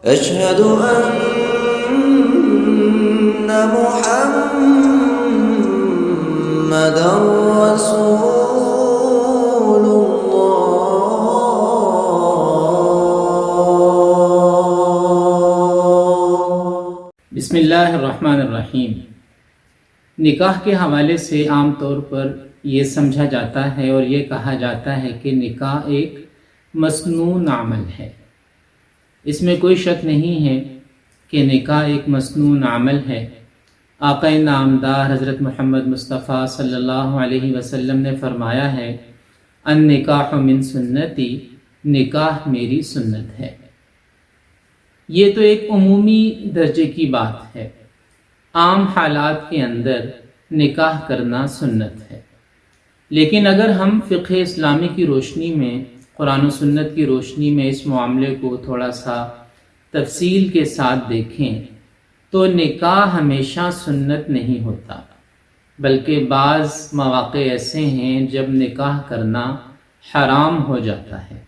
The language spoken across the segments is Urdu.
أشهد أن محمدا رسول الله۔ بسم اللہ الرحمن الرحیم۔ نکاح کے حوالے سے عام طور پر یہ سمجھا جاتا ہے اور یہ کہا جاتا ہے کہ نکاح ایک مسنون عمل ہے۔ اس میں کوئی شک نہیں ہے کہ نکاح ایک مسنون عمل ہے۔ آقا نامدار حضرت محمد مصطفیٰ صلی اللہ علیہ وسلم نے فرمایا ہے، النکاح من سنتی، نکاح میری سنت ہے۔ یہ تو ایک عمومی درجے کی بات ہے، عام حالات کے اندر نکاح کرنا سنت ہے۔ لیکن اگر ہم فقہ اسلامی کی روشنی میں، قرآن و سنت کی روشنی میں اس معاملے کو تھوڑا سا تفصیل کے ساتھ دیکھیں تو نکاح ہمیشہ سنت نہیں ہوتا، بلکہ بعض مواقع ایسے ہیں جب نکاح کرنا حرام ہو جاتا ہے،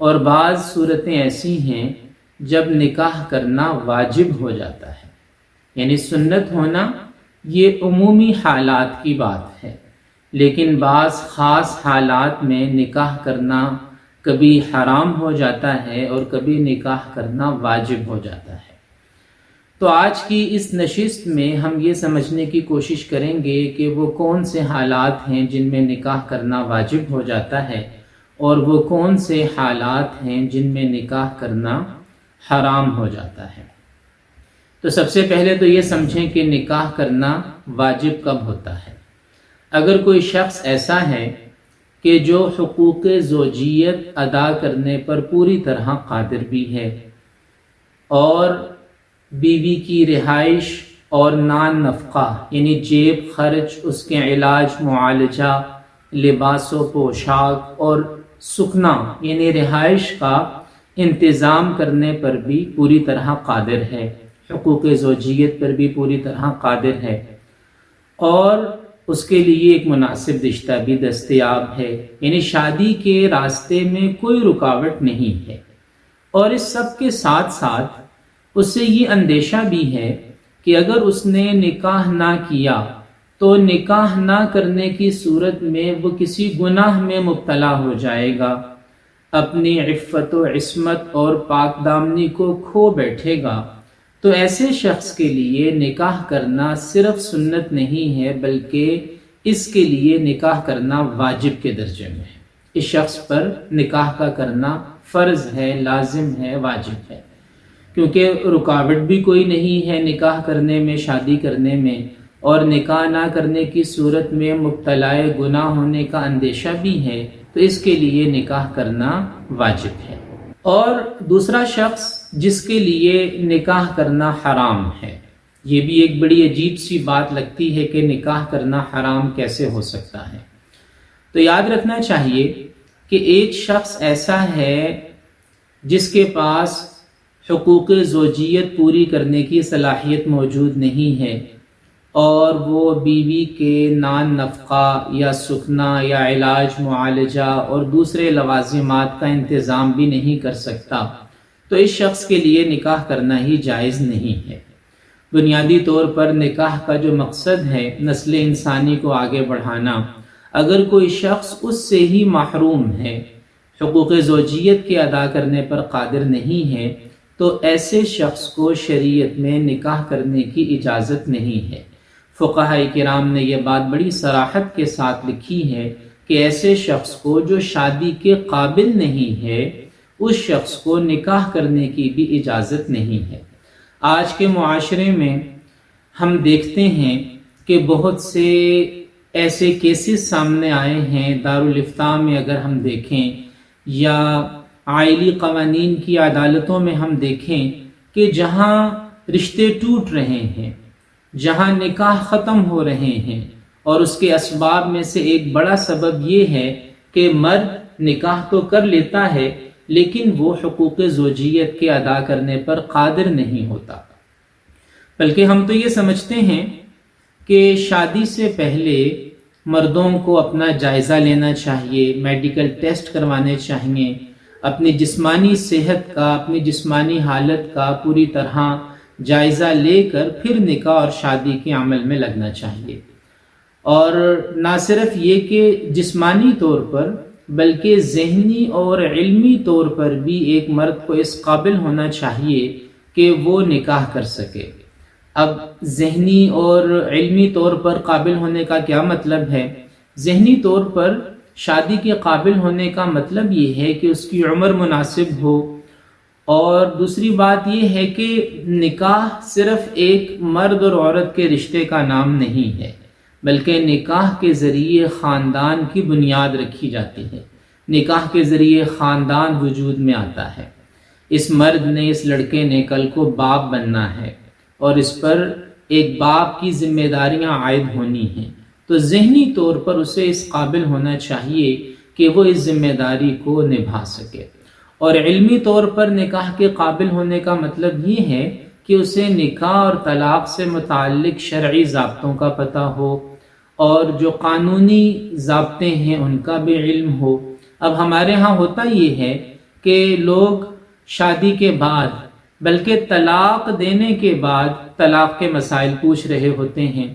اور بعض صورتیں ایسی ہیں جب نکاح کرنا واجب ہو جاتا ہے۔ یعنی سنت ہونا یہ عمومی حالات کی بات ہے، لیکن بعض خاص حالات میں نکاح کرنا کبھی حرام ہو جاتا ہے اور کبھی نکاح کرنا واجب ہو جاتا ہے۔ تو آج کی اس نشست میں ہم یہ سمجھنے کی کوشش کریں گے کہ وہ کون سے حالات ہیں جن میں نکاح کرنا واجب ہو جاتا ہے، اور وہ کون سے حالات ہیں جن میں نکاح کرنا حرام ہو جاتا ہے۔ تو سب سے پہلے تو یہ سمجھیں کہ نکاح کرنا واجب کب ہوتا ہے۔ اگر کوئی شخص ایسا ہے کہ جو حقوق زوجیت ادا کرنے پر پوری طرح قادر بھی ہے، اور بیوی کی رہائش اور نان نفقہ یعنی جیب خرچ، اس کے علاج، معالجہ، لباس و پوشاک اور سکنا یعنی رہائش کا انتظام کرنے پر بھی پوری طرح قادر ہے، حقوق زوجیت پر بھی پوری طرح قادر ہے، اور اس کے لیے ایک مناسب رشتہ بھی دستیاب ہے، یعنی شادی کے راستے میں کوئی رکاوٹ نہیں ہے، اور اس سب کے ساتھ ساتھ اس سے یہ اندیشہ بھی ہے کہ اگر اس نے نکاح نہ کیا تو نکاح نہ کرنے کی صورت میں وہ کسی گناہ میں مبتلا ہو جائے گا، اپنی عفت و عصمت اور پاک دامنی کو کھو بیٹھے گا۔ تو ایسے شخص کے لیے نکاح کرنا صرف سنت نہیں ہے، بلکہ اس کے لیے نکاح کرنا واجب کے درجے میں ہے۔ اس شخص پر نکاح کا کرنا فرض ہے، لازم ہے، واجب ہے، کیونکہ رکاوٹ بھی کوئی نہیں ہے نکاح کرنے میں، شادی کرنے میں، اور نکاح نہ کرنے کی صورت میں مبتلا گناہ ہونے کا اندیشہ بھی ہے، تو اس کے لیے نکاح کرنا واجب ہے۔ اور دوسرا شخص جس کے لیے نکاح کرنا حرام ہے، یہ بھی ایک بڑی عجیب سی بات لگتی ہے کہ نکاح کرنا حرام کیسے ہو سکتا ہے۔ تو یاد رکھنا چاہیے کہ ایک شخص ایسا ہے جس کے پاس حقوق زوجیت پوری کرنے کی صلاحیت موجود نہیں ہے، اور وہ بیوی کے نان نفقہ یا سکنا یا علاج، معالجہ اور دوسرے لوازمات کا انتظام بھی نہیں کر سکتا، تو اس شخص کے لیے نکاح کرنا ہی جائز نہیں ہے۔ بنیادی طور پر نکاح کا جو مقصد ہے نسل انسانی کو آگے بڑھانا، اگر کوئی شخص اس سے ہی محروم ہے، حقوق زوجیت کے ادا کرنے پر قادر نہیں ہے، تو ایسے شخص کو شریعت میں نکاح کرنے کی اجازت نہیں ہے۔ فقہاء کرام نے یہ بات بڑی صراحت کے ساتھ لکھی ہے کہ ایسے شخص کو جو شادی کے قابل نہیں ہے، اس شخص کو نکاح کرنے کی بھی اجازت نہیں ہے۔ آج کے معاشرے میں ہم دیکھتے ہیں کہ بہت سے ایسے کیسز سامنے آئے ہیں، دارالافتاء میں اگر ہم دیکھیں یا عائلی قوانین کی عدالتوں میں ہم دیکھیں کہ جہاں رشتے ٹوٹ رہے ہیں، جہاں نکاح ختم ہو رہے ہیں، اور اس کے اسباب میں سے ایک بڑا سبب یہ ہے کہ مرد نکاح تو کر لیتا ہے لیکن وہ حقوق زوجیت کے ادا کرنے پر قادر نہیں ہوتا۔ بلکہ ہم تو یہ سمجھتے ہیں کہ شادی سے پہلے مردوں کو اپنا جائزہ لینا چاہیے، میڈیکل ٹیسٹ کروانے چاہیے، اپنی جسمانی صحت کا، اپنی جسمانی حالت کا پوری طرح جائزہ لے کر پھر نکاح اور شادی کے عمل میں لگنا چاہیے۔ اور نہ صرف یہ کہ جسمانی طور پر بلکہ ذہنی اور علمی طور پر بھی ایک مرد کو اس قابل ہونا چاہیے کہ وہ نکاح کر سکے۔ اب ذہنی اور علمی طور پر قابل ہونے کا کیا مطلب ہے؟ ذہنی طور پر شادی کے قابل ہونے کا مطلب یہ ہے کہ اس کی عمر مناسب ہو، اور دوسری بات یہ ہے کہ نکاح صرف ایک مرد اور عورت کے رشتے کا نام نہیں ہے، بلکہ نکاح کے ذریعے خاندان کی بنیاد رکھی جاتی ہے، نکاح کے ذریعے خاندان وجود میں آتا ہے۔ اس مرد نے، اس لڑکے نے کل کو باپ بننا ہے اور اس پر ایک باپ کی ذمہ داریاں عائد ہونی ہیں، تو ذہنی طور پر اسے اس قابل ہونا چاہیے کہ وہ اس ذمہ داری کو نبھا سکے۔ اور علمی طور پر نکاح کے قابل ہونے کا مطلب یہ ہے کہ اسے نکاح اور طلاق سے متعلق شرعی ضابطوں کا پتہ ہو، اور جو قانونی ضابطے ہیں ان کا بھی علم ہو۔ اب ہمارے ہاں ہوتا یہ ہے کہ لوگ شادی کے بعد بلکہ طلاق دینے کے بعد طلاق کے مسائل پوچھ رہے ہوتے ہیں۔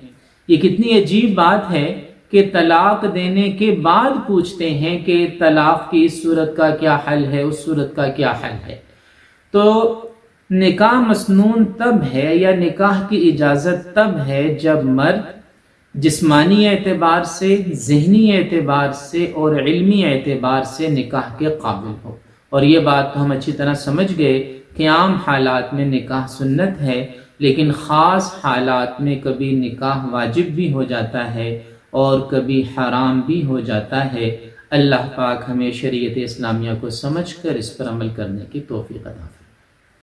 یہ کتنی عجیب بات ہے کہ طلاق دینے کے بعد پوچھتے ہیں کہ طلاق کی اس صورت کا کیا حل ہے، اس صورت کا کیا حل ہے۔ تو نکاح مسنون تب ہے، یا نکاح کی اجازت تب ہے، جب مرد جسمانی اعتبار سے، ذہنی اعتبار سے اور علمی اعتبار سے نکاح کے قابل ہو۔ اور یہ بات تو ہم اچھی طرح سمجھ گئے کہ عام حالات میں نکاح سنت ہے، لیکن خاص حالات میں کبھی نکاح واجب بھی ہو جاتا ہے اور کبھی حرام بھی ہو جاتا ہے۔ اللہ پاک ہمیں شریعت اسلامیہ کو سمجھ کر اس پر عمل کرنے کی توفیق عطا فرمائے۔